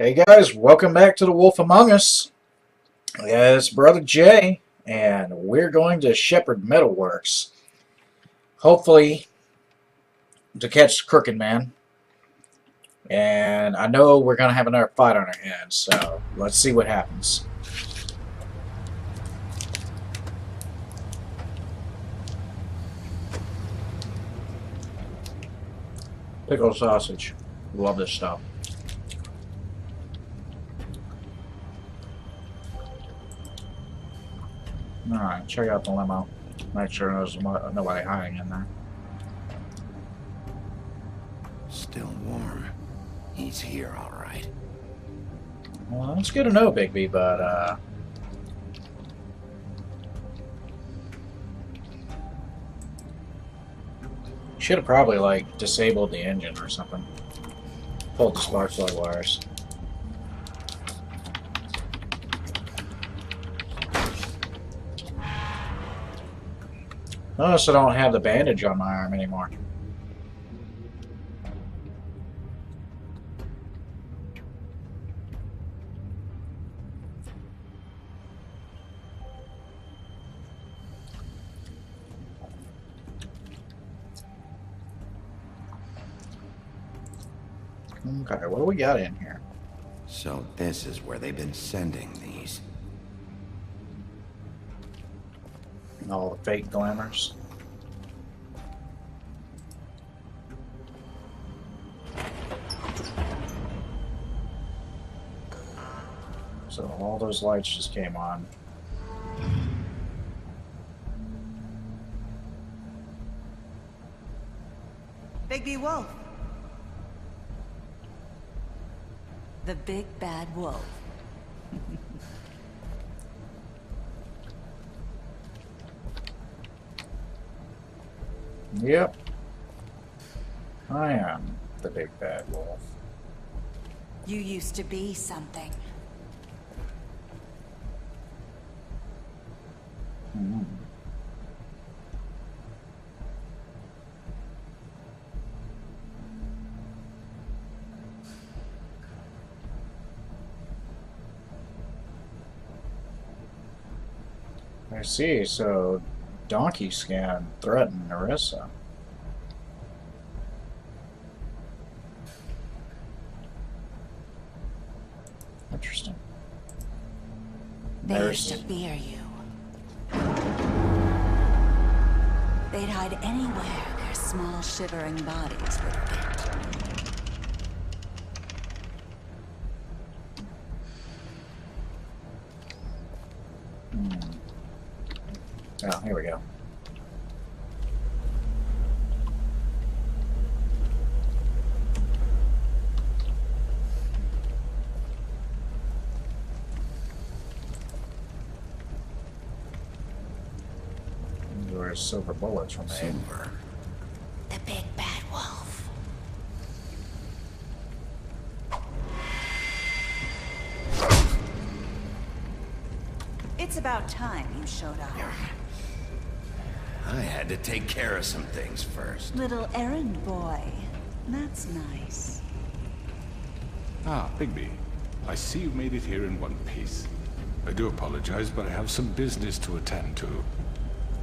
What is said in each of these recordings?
Hey guys, welcome back to The Wolf Among Us. Yeah, it's Brother Jay, and we're going to Shepherd Metalworks. Hopefully, to catch Crooked Man. And I know we're going to have another fight on our hands, so let's see what happens. Pickled sausage. Love this stuff. Alright, check out the limo. Make sure there's nobody hiding in there. Still warm. He's here, all right. Well, it's good to know, Biggby, but, should have probably, like, disabled the engine or something. Pulled the spark plug wires. Notice I don't have the bandage on my arm anymore. Okay, what do we got in here? So this is where they've been sending these. All the fake glamours. So all those lights just came on. Biggby Wolf. The big bad wolf. Yep. I am the big bad wolf. You used to be something. Hmm. I see, so Donkey Scan threatened Narissa. Interesting. They used to fear you. They'd hide anywhere their small shivering bodies would fit. Oh, here we go. Where's silver bullets from Silver. The big bad wolf. It's about time you showed up. I had to take care of some things first. Little errand boy. That's nice. Ah, Biggby. I see you made it here in one piece. I do apologize, but I have some business to attend to.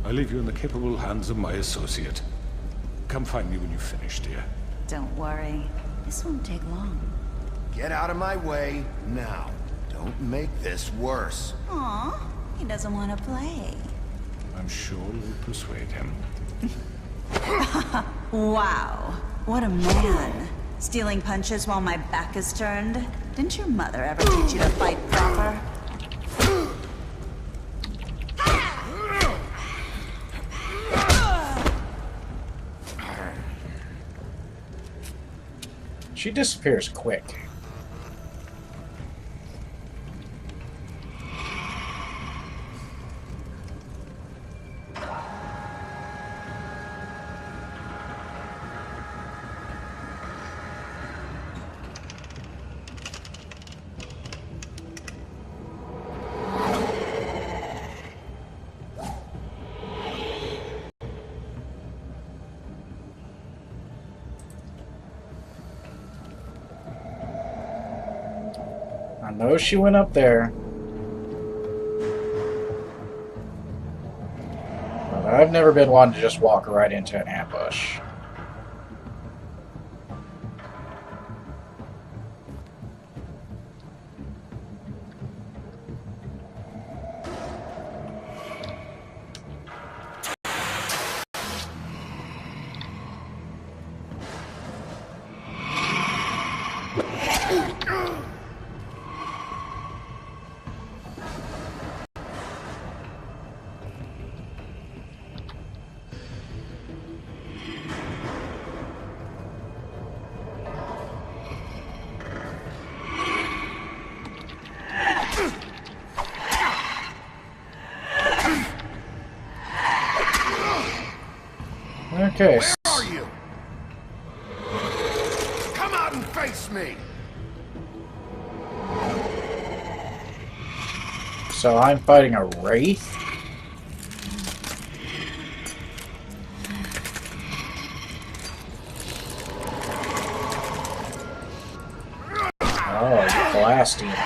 I leave you in the capable hands of my associate. Come find me when you've finished, dear. Don't worry. This won't take long. Get out of my way now. Don't make this worse. Aw, he doesn't want to play. I'm sure you'll persuade him. Wow, what a man. Stealing punches while my back is turned? Didn't your mother ever teach you to fight proper? She disappears quick. I know she went up there. But I've never been one to just walk right into an ambush. Okay. Where are you? Come out and face me! So I'm fighting a wraith? Oh, you're blasting it.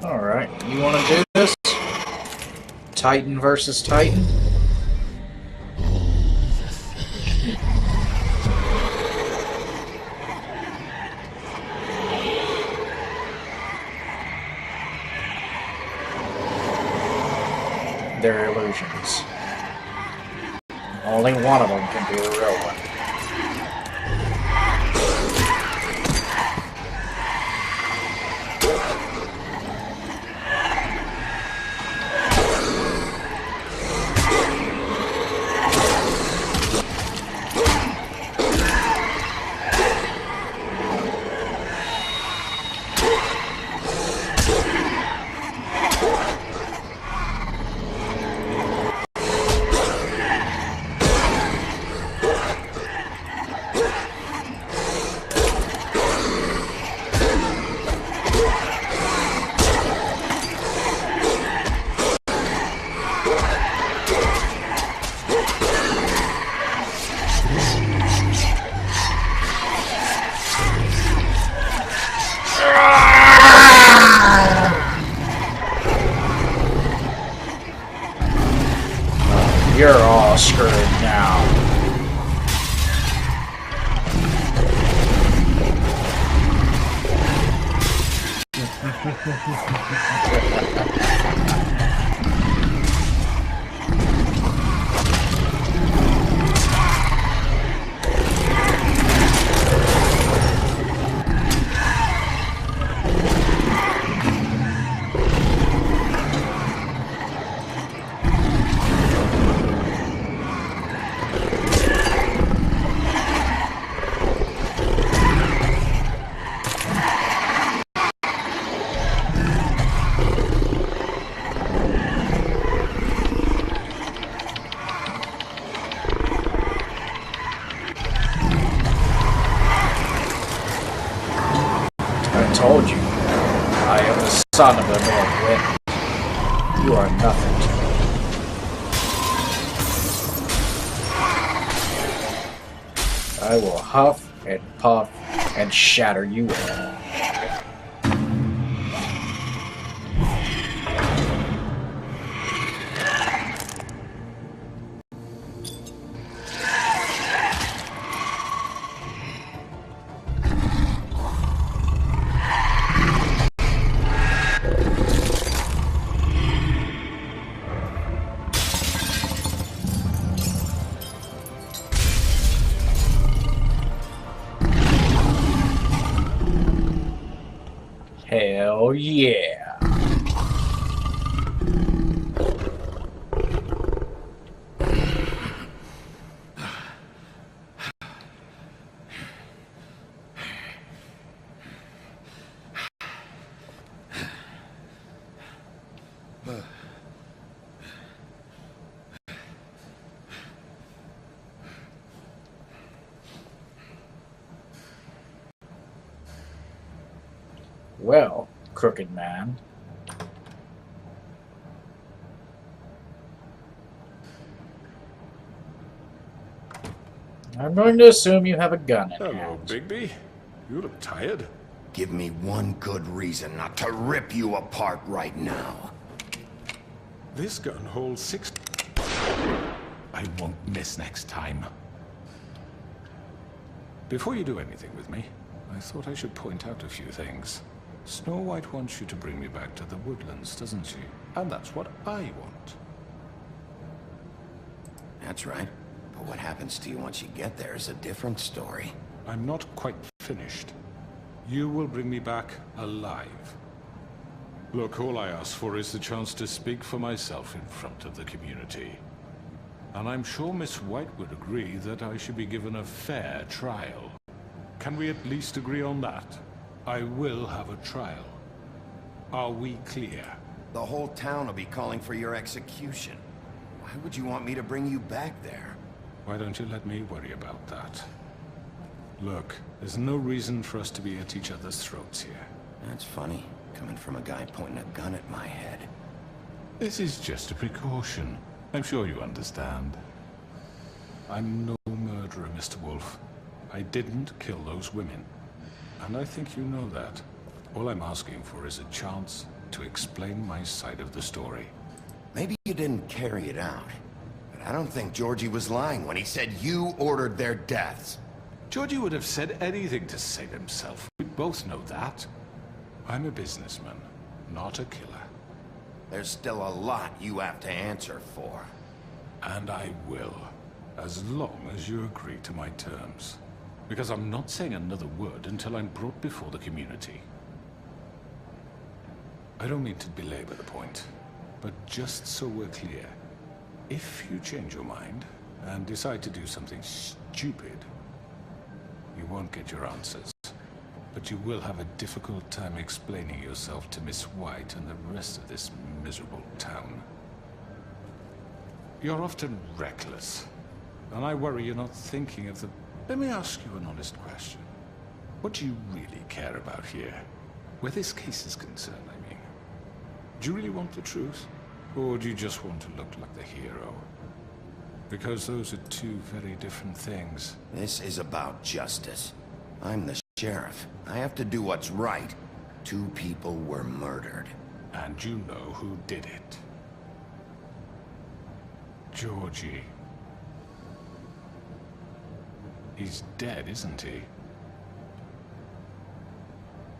Alright, you want to do this? Titan versus Titan? They're illusions. Only one of them can be a real one. You're all screwed now. I told you, I am the son of the North Wind. You are nothing to me. I will huff and puff and shatter you all. Hell yeah. Well, crooked man. I'm going to assume you have a gun in Hello, hand. Biggby. You look tired. Give me one good reason not to rip you apart right now. This gun holds 6... I won't miss next time. Before you do anything with me, I thought I should point out a few things. Snow White wants you to bring me back to the woodlands, doesn't she? And that's what I want. That's right. But what happens to you once you get there is a different story. I'm not quite finished. You will bring me back alive. Look, all I ask for is the chance to speak for myself in front of the community. And I'm sure Miss White would agree that I should be given a fair trial. Can we at least agree on that? I will have a trial. Are we clear? The whole town will be calling for your execution. Why would you want me to bring you back there? Why don't you let me worry about that? Look, there's no reason for us to be at each other's throats here. That's funny, coming from a guy pointing a gun at my head. This is just a precaution. I'm sure you understand. I'm no murderer, Mr. Wolf. I didn't kill those women. And I think you know that. All I'm asking for is a chance to explain my side of the story. Maybe you didn't carry it out, but I don't think Georgie was lying when he said you ordered their deaths. Georgie would have said anything to save himself. We both know that. I'm a businessman, not a killer. There's still a lot you have to answer for. And I will, as long as you agree to my terms. Because I'm not saying another word until I'm brought before the community. I don't mean to belabor the point, but just so we're clear, if you change your mind and decide to do something stupid, you won't get your answers. But you will have a difficult time explaining yourself to Miss White and the rest of this miserable town. You're often reckless, and I worry you're not thinking of the... Let me ask you an honest question. What do you really care about here? Where this case is concerned, I mean. Do you really want the truth? Or do you just want to look like the hero? Because those are two very different things. This is about justice. I'm the sheriff. I have to do what's right. 2 people were murdered. And you know who did it. Georgie. He's dead, isn't he?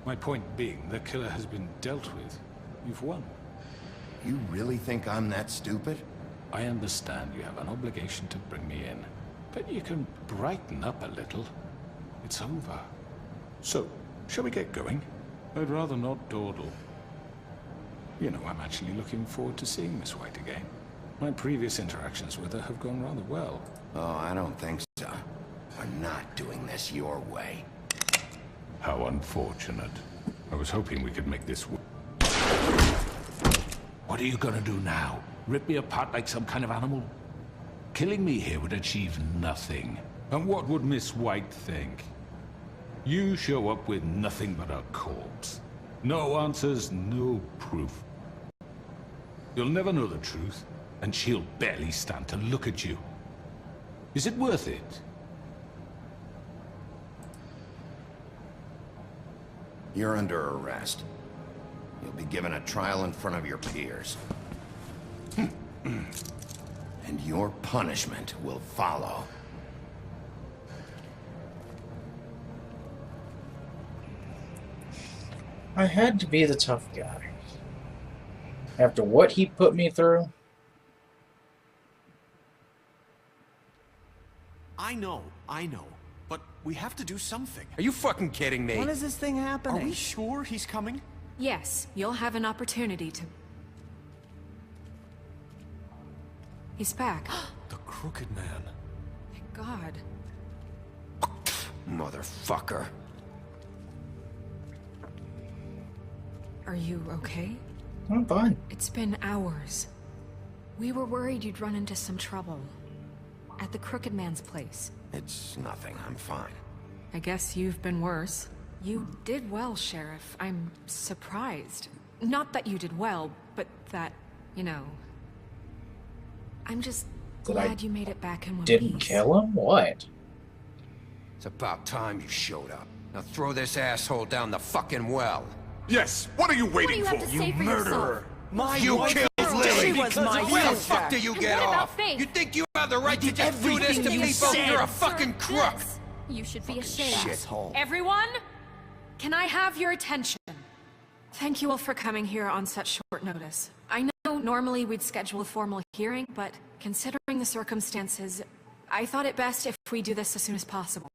My point being, the killer has been dealt with. You've won. You really think I'm that stupid? I understand you have an obligation to bring me in, but you can brighten up a little. It's over. So, shall we get going? I'd rather not dawdle. You know, I'm actually looking forward to seeing Miss White again. My previous interactions with her have gone rather well. Oh, I don't think so. We're not doing this your way. How unfortunate. I was hoping we could make this work. What are you gonna do now? Rip me apart like some kind of animal? Killing me here would achieve nothing. And what would Miss White think? You show up with nothing but a corpse. No answers, no proof. You'll never know the truth, and she'll barely stand to look at you. Is it worth it? You're under arrest. You'll be given a trial in front of your peers. And your punishment will follow. I had to be the tough guy. After what he put me through. I know. But we have to do something. Are you fucking kidding me? When is this thing Are happening? we sure he's coming? Yes, you'll have an opportunity to... He's back. The Crooked Man. Thank God. Motherfucker. Are you okay? I'm fine. It's been hours. We were worried you'd run into some trouble. At the Crooked Man's place. It's nothing. I'm fine. I guess you've been worse. You did well, Sheriff. I'm surprised. Not that you did well, but that, you know... I'm just glad you made it back in one piece. Didn't kill him? What? It's about time you showed up. Now throw this asshole down the fucking well. Yes, what are you What do waiting you have for? to say for yourself? My You wife killed is Lily! dead was my Where the sister. fuck do you And get what about off? Faith? You think you have the right to did just do this to everything you people? said. You're a fucking Sir, crook! yes. You should be ashamed. Shithole. Everyone, can I have your attention? Thank you all for coming here on such short notice. I know normally we'd schedule a formal hearing, but considering the circumstances, I thought it best if we do this as soon as possible.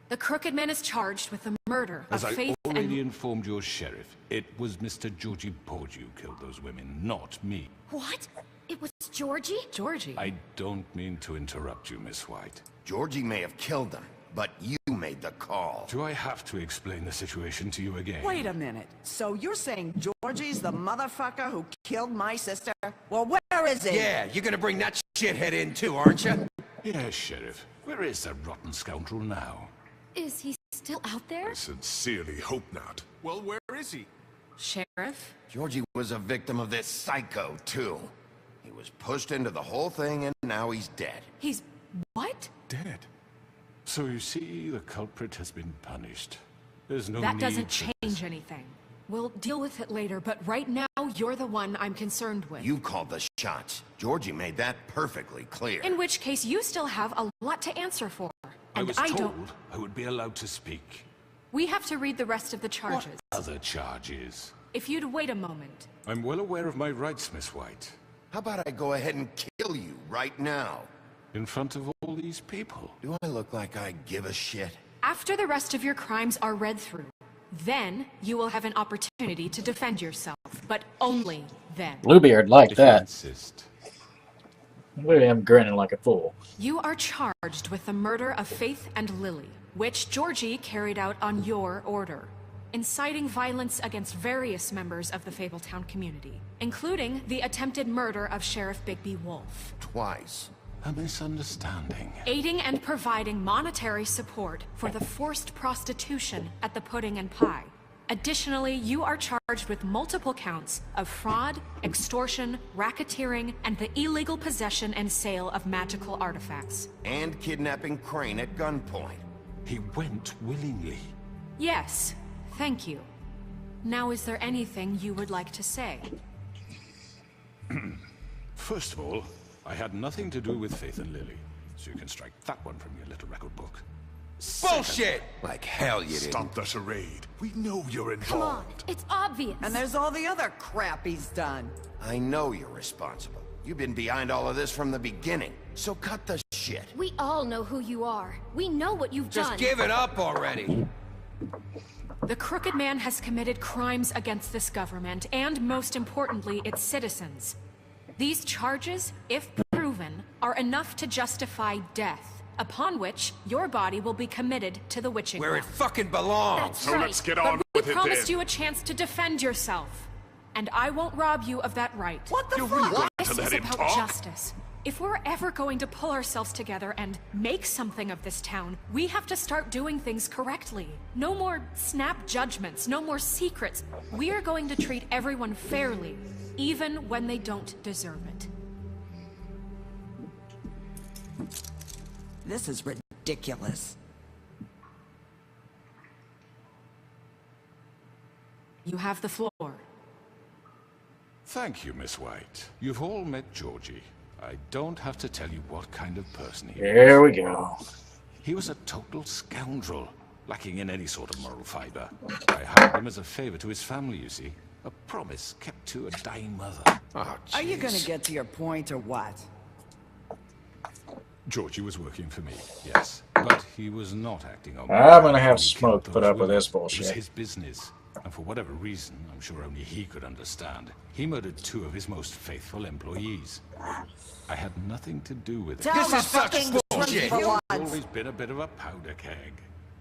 The Crooked Man is charged with the murder As of I Faith already and... informed your sheriff, it was Mr. Georgie Porge who killed those women, not me. What? It was Georgie? Georgie? I don't mean to interrupt you, Miss White. Georgie may have killed them, but you made the call. Do I have to explain the situation to you again? Wait a minute. So you're saying Georgie's the motherfucker who killed my sister? Well, where is he? Yeah, you're gonna bring that shithead in too, aren't you? Yes, Sheriff. Where is that rotten scoundrel now? Is he still out there? I sincerely hope not. Well, where is he? Sheriff? Georgie was a victim of this psycho, too. He was pushed into the whole thing and now he's dead. He's... what? Dead. So you see, the culprit has been punished. There's no That need doesn't for change anything. We'll deal with it later, but right now, you're the one I'm concerned with. You called the shots. Georgie made that perfectly clear. In which case, you still have a lot to answer for. I And was told I would be allowed to speak. We have to read the rest of the What charges. other charges? If you'd wait a moment. I'm well aware of my rights, Miss White. How about I go ahead and kill you right now? In front of all these people. Do I look like I give a shit? After the rest of your crimes are read through, then you will have an opportunity to defend yourself. But only then. Bluebeard liked If you that. insist. Look at him grinning like a fool. You are charged with the murder of Faith and Lily, which Georgie carried out on your order, inciting violence against various members of the Fabletown community, including the attempted murder of Sheriff Biggby Wolf. Twice. A misunderstanding. Aiding and providing monetary support for the forced prostitution at the Pudding and Pie. Additionally, you are charged with multiple counts of fraud, extortion, racketeering, and the illegal possession and sale of magical artifacts. And kidnapping Crane at gunpoint. He went willingly. Yes, thank you. Now, is there anything you would like to say? First of all, I had nothing to do with Faith and Lily, so you can strike that one from your little record book. Bullshit! Like hell you didn't. Stop the charade. We know you're Come on, involved. it's obvious. And there's all the other crap he's done. I know you're responsible. You've been behind all of this from the beginning. So cut the shit. We all know who you are. We know what you've done. Just give it up already. The Crooked Man has committed crimes against this government and, most importantly, its citizens. These charges, if proven, are enough to justify death, upon which your body will be committed to the witching Where well. it fucking belongs. That's So right. let's get But on we with it promised then. you a chance to defend yourself, and I won't rob you of that right. What the You're fuck? really going This to let is him about talk? justice. If we're ever going to pull ourselves together and make something of this town, we have to start doing things correctly. No more snap judgments, no more secrets. We are going to treat everyone fairly, even when they don't deserve it. This is ridiculous. You have the floor. Thank you, Miss White. You've all met Georgie. I don't have to tell you what kind of person he Here was. we go. He was a total scoundrel, lacking in any sort of moral fiber. I hired him as a favor to his family, you see. A promise kept to a dying mother. Oh, Are you gonna jeez. get to your point or what? Georgie was working for me, yes. But he was not acting on I'm gonna have He Smoke killed put those up with women. this It was bullshit. his business. And for whatever reason, I'm sure only he could understand, he murdered 2 of his most faithful employees. I had nothing to do with it. Tell This the is such fucking bullshit. truth for He's once. always been a bit of a powder keg.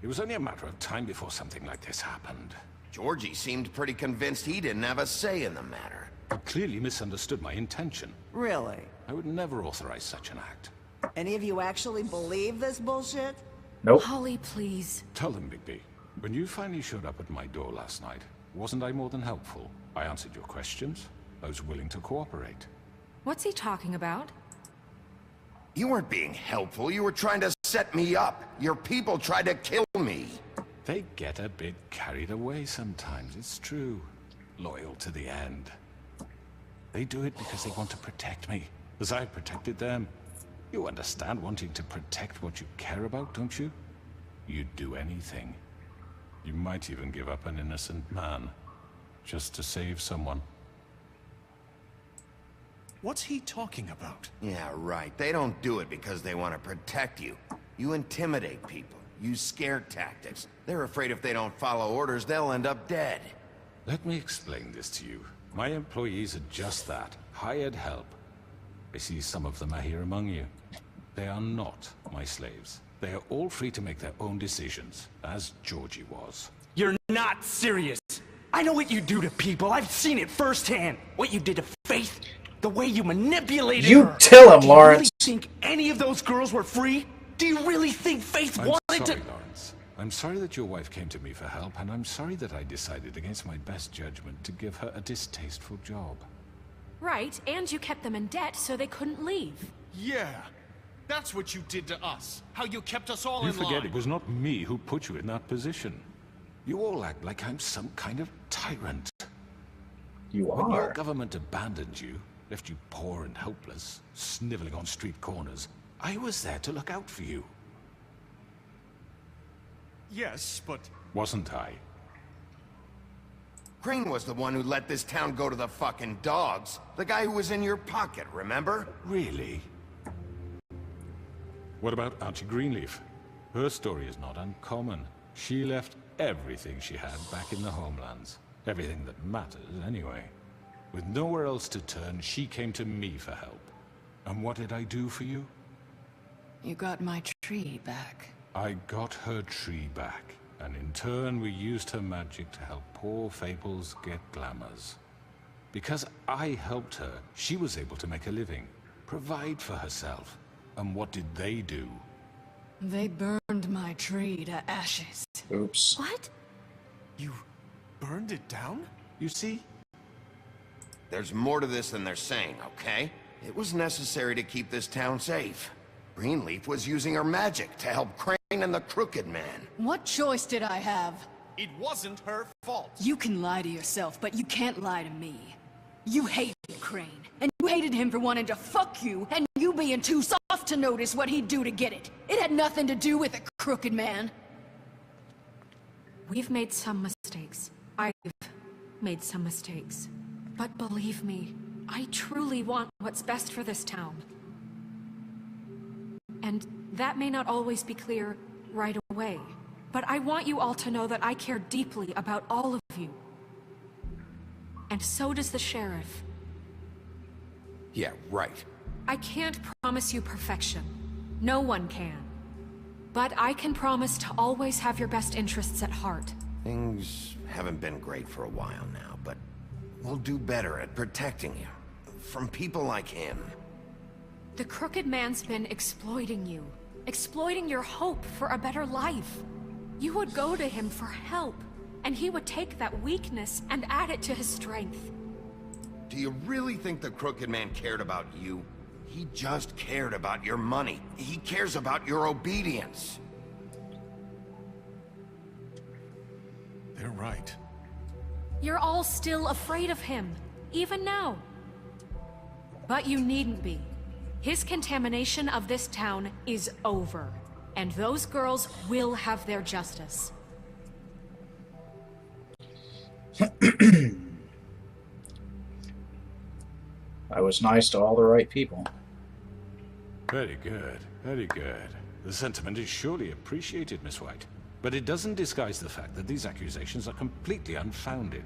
It was only a matter of time before something like this happened. Georgie seemed pretty convinced he didn't have a say in the matter. You clearly misunderstood my intention. Really? I would never authorize such an act. Any of you actually believe this bullshit? Nope. Holly, please. Tell them, Biggby. When you finally showed up at my door last night, wasn't I more than helpful? I answered your questions. I was willing to cooperate. What's he talking about? You weren't being helpful. You were trying to set me up. Your people tried to kill me. They get a bit carried away sometimes, it's true. Loyal to the end. They do it because they want to protect me, as I protected them. You understand wanting to protect what you care about, don't you? You'd do anything. You might even give up an innocent man, just to save someone. What's he talking about? Yeah, right. They don't do it because they want to protect you. You intimidate people. Use scare tactics. They're afraid if they don't follow orders, they'll end up dead. Let me explain this to you. My employees are just that, hired help. I see some of them are here among you. They are not my slaves. They are all free to make their own decisions, as Georgie was. You're not serious. I know what you do to people. I've seen it firsthand. What you did to Faith. The way you manipulated her. You tell him, Do you Lawrence. really think any of those girls were free? Do you really think Faith I'm wanted sorry, to... Lawrence. I'm sorry that your wife came to me for help, and I'm sorry that I decided against my best judgment to give her a distasteful job. Right, and you kept them in debt so they couldn't leave. Yeah. That's what you did to us. How you kept us all You in line. forget it was not me who put you in that position. You all act like I'm some kind of tyrant. You When your are. government abandoned you, left you poor and helpless, sniveling on street corners, I was there to look out for you. Yes, but... Wasn't I? Crane was the one who let this town go to the fucking dogs. The guy who was in your pocket, remember? Really? What about Auntie Greenleaf? Her story is not uncommon. She left everything she had back in the homelands. Everything that matters, anyway. With nowhere else to turn, she came to me for help. And what did I do for you? You got my tree back. I got her tree back, and in turn we used her magic to help poor Fables get glamours. Because I helped her, she was able to make a living, provide for herself. And what did they do? They burned my tree to ashes. Oops. What? You burned it down? You see? There's more to this than they're saying, okay? It was necessary to keep this town safe. Greenleaf was using her magic to help Crane and the Crooked Man. What choice did I have? It wasn't her fault. You can lie to yourself, but you can't lie to me. You hated Crane, and you hated him for wanting to fuck you, and you being too soft to notice what he'd do to get it. It had nothing to do with the Crooked Man. We've made some mistakes. I've made some mistakes. But believe me, I truly want what's best for this town. And that may not always be clear right away, but I want you all to know that I care deeply about all of you. And so does the sheriff. Yeah, right. I can't promise you perfection. No one can. But I can promise to always have your best interests at heart. Things haven't been great for a while now, but we'll do better at protecting you. From people like him. The Crooked Man's been exploiting you. Exploiting your hope for a better life. You would go to him for help, and he would take that weakness and add it to his strength. Do you really think the Crooked Man cared about you? He just cared about your money. He cares about your obedience. They're right. You're all still afraid of him, even now. But you needn't be. His contamination of this town is over, and those girls will have their justice. I was nice to all the right people. Very good, very good. The sentiment is surely appreciated, Miss White. But it doesn't disguise the fact that these accusations are completely unfounded.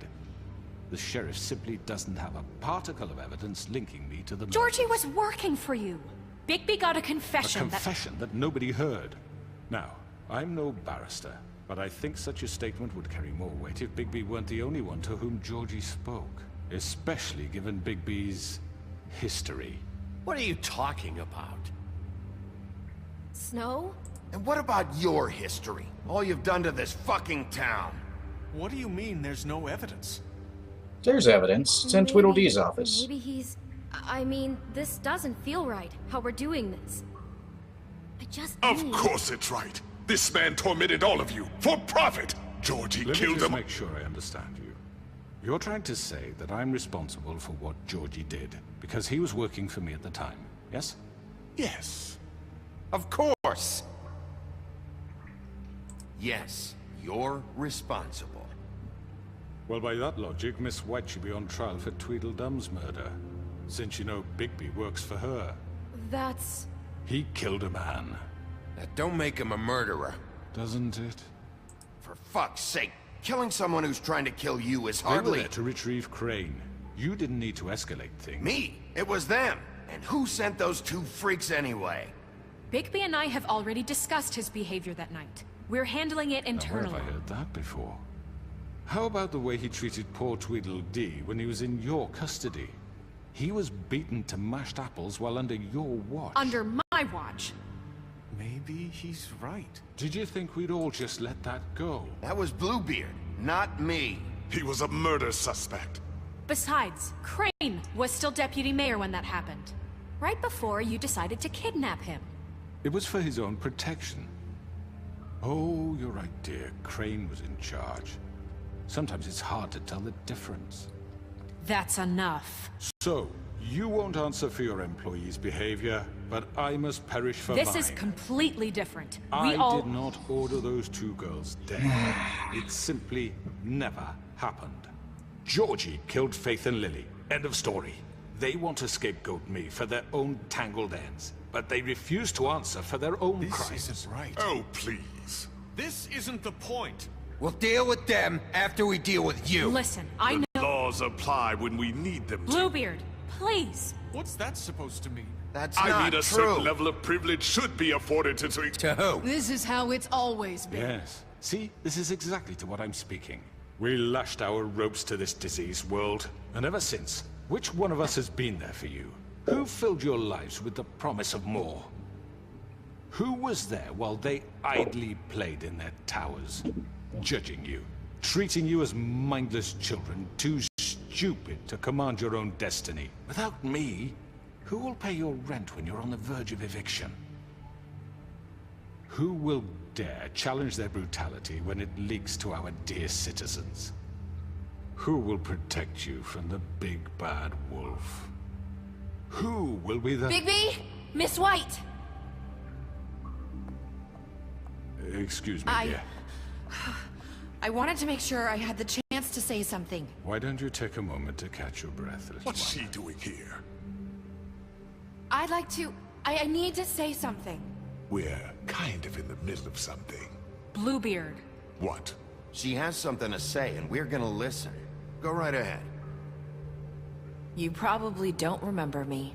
The sheriff simply doesn't have a particle of evidence linking me to the murder. Georgie was working for you. Biggby got a confession A confession that nobody heard. Now, I'm no barrister, But I think such a statement would carry more weight if Biggby weren't the only one to whom Georgie spoke. Especially given Biggby's history. What are you talking about? Snow? And what about your history? All you've done to this fucking town? What do you mean there's no evidence? There's evidence. It's in Tweedledee's office. Maybe he's... I mean, this doesn't feel right, how we're doing this. I just Of need... course it's right. This man tormented all of you for profit. Georgie Let me killed just him. make sure I understand you. You're trying to say that I'm responsible for what Georgie did, because he was working for me at the time, yes? Yes. Of course! Yes, you're responsible. Well, by that logic, Miss White should be on trial for Tweedledum's murder, since you know Biggby works for her. That's... He killed a man. That don't make him a murderer. Doesn't it? For fuck's sake, killing someone who's trying to kill you is They were hardly... there to retrieve Crane. You didn't need to escalate things. Me? It was them. And who sent those two freaks anyway? Biggby and I have already discussed his behavior that night. We're handling it Now, where internally. have I heard that before? How about the way he treated poor Tweedledee when he was in your custody? He was beaten to mashed apples while under your watch. Under my watch. Maybe he's right. Did you think we'd all just let that go? That was Bluebeard, not me. He was a murder suspect. Besides, Crane was still deputy mayor when that happened. Right before you decided to kidnap him. It was for his own protection. Oh, you're right, dear. Crane was in charge. Sometimes it's hard to tell the difference. That's enough. So, you won't answer for your employees' behavior, but I must perish for This mine. is completely different. I did not order those two girls dead. It simply never happened. Georgie killed Faith and Lily. End of story. They want to scapegoat me for their own tangled ends, but they refuse to answer for their own crimes. This isn't right. Oh, please. This isn't the point. We'll deal with them after we deal with you. Listen, I know... Laws apply when we need them to. Bluebeard, please. What's that supposed to mean? That's I not mean, a true. certain level of privilege should be afforded to... To who? This is how it's always been. Yes. See, this is exactly to what I'm speaking. We lashed our ropes to this diseased world, and ever since, which one of us has been there for you? Who filled your lives with the promise of more? Who was there while they idly played in their towers, judging you, treating you as mindless children, too stupid to command your own destiny? Without me, who will pay your rent when you're on the verge of eviction? Who will dare challenge their brutality when it leaks to our dear citizens? Who will protect you from the big bad wolf? Who will be the... Biggby? Miss White! Excuse me, dear. I wanted to make sure I had the chance to say something. Why don't you take a moment to catch your breath, little What's one? she doing here? I'd like to... I need to say something. We're kind of in the middle of something. Bluebeard. What? She has something to say, and we're gonna listen. Go right ahead. You probably don't remember me.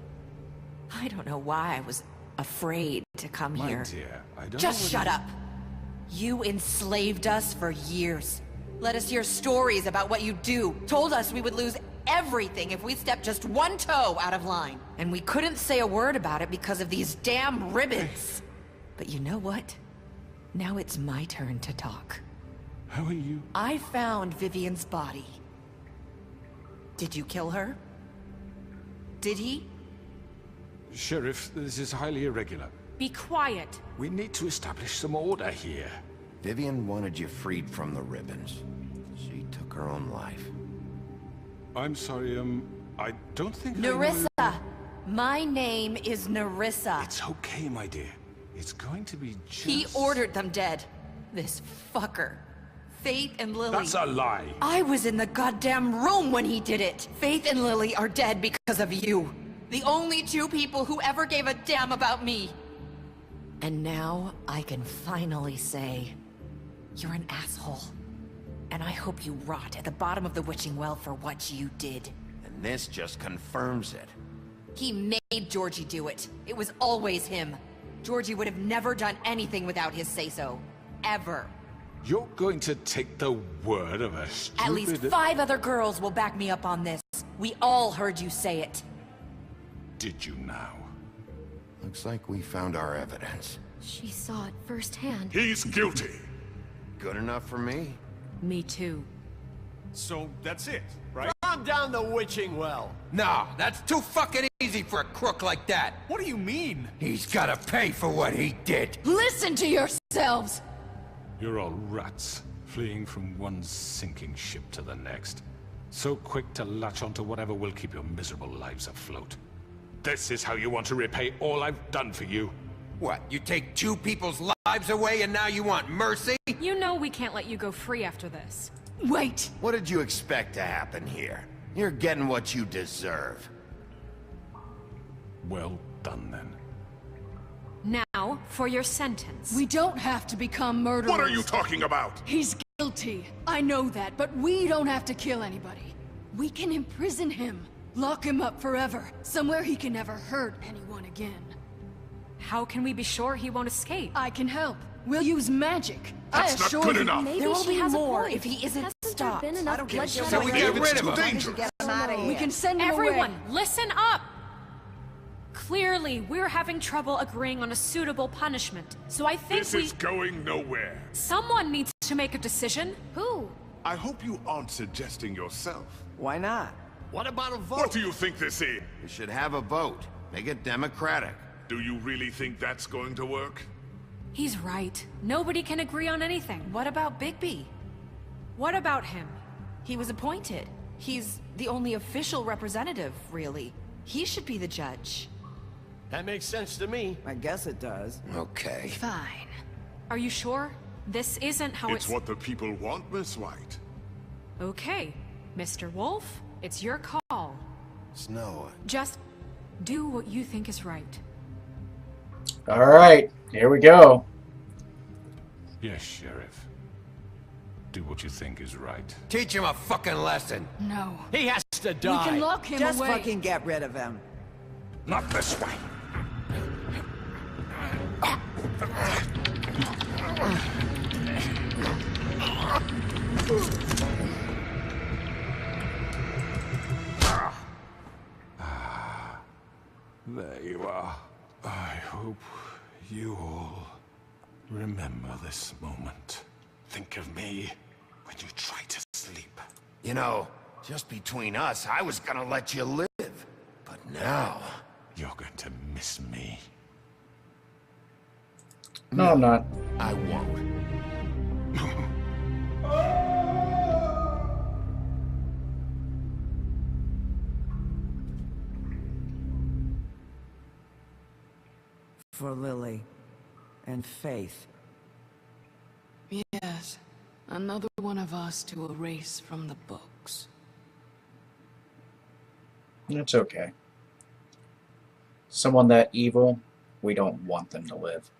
I don't know why I was afraid to come My here. dear, I don't Just know shut whether- up. You enslaved us for years. Let us hear stories about what you do. Told us we would lose everything if we stepped just one toe out of line. And we couldn't say a word about it because of these damn ribbons. But you know what? Now it's my turn to talk. How are you? I found Vivian's body. Did you kill her? Did he? Sheriff, this is highly irregular. Be quiet. We need to establish some order here. Vivian wanted you freed from the ribbons. She took her own life. I'm sorry, I don't think I know- Nerissa! My name is Nerissa. It's okay, my dear. It's going to be just... He ordered them dead. This fucker. Faith and Lily. That's a lie. I was in the goddamn room when he did it. Faith and Lily are dead because of you. The only two people who ever gave a damn about me. And now I can finally say, you're an asshole. And I hope you rot at the bottom of the witching well for what you did. And this just confirms it. He made Georgie do it. It was always him. Georgie would have never done anything without his say-so. Ever. You're going to take the word of a stupid... At least 5 other girls will back me up on this. We all heard you say it. Did you now? Looks like we found our evidence. She saw it firsthand. He's guilty. Good enough for me? Me too. So that's it, right? Calm down the witching well. No, that's too fucking easy for a crook like that. What do you mean? He's gotta pay for what he did. Listen to yourselves! You're all rats, fleeing from one sinking ship to the next. So quick to latch onto whatever will keep your miserable lives afloat. This is how you want to repay all I've done for you? What, you take 2 people's lives away and now you want mercy? You know we can't let you go free after this. Wait! What did you expect to happen here? You're getting what you deserve. Well done, then. Now, for your sentence. We don't have to become murderers. What are you talking about? He's guilty. I know that, but we don't have to kill anybody. We can imprison him. Lock him up forever. Somewhere he can never hurt anyone again. How can we be sure he won't escape? I can help. We'll use magic. That's I not assure good you. enough. Maybe There will she be has a more point. if he isn't Hasn't stopped. there been I enough don't give a bloodshed shit. So we already? get rid of him. Dangerous. Get him out of here. We can send him Everyone, away. listen up! Clearly, we're having trouble agreeing on a suitable punishment, so I think This is going nowhere. Someone needs to make a decision. Who? I hope you aren't suggesting yourself. Why not? What about a vote? What do you think this is? We should have a vote. Make it democratic. Do you really think that's going to work? He's right. Nobody can agree on anything. What about Biggby? What about him? He was appointed. He's the only official representative, really. He should be the judge. That makes sense to me. I guess it does. Okay. Fine. Are you sure? This isn't how It's what the people want, Miss White. Okay, Mr. Wolf, it's your call. Snow. Just do what you think is right. All right, here we go. Yes, Sheriff. Do what you think is right. Teach him a fucking lesson. No. He has to We die. can lock him Just away. fucking get rid of him. Not this way. There you are. I hope you all remember this moment. Think of me when you try to sleep. You know, just between us, I was gonna let you live. But now... You're going to miss me. No, I'm not. I won't. For Lily. And Faith. Yes. Another one of us to erase from the books. It's okay. Someone that evil, we don't want them to live.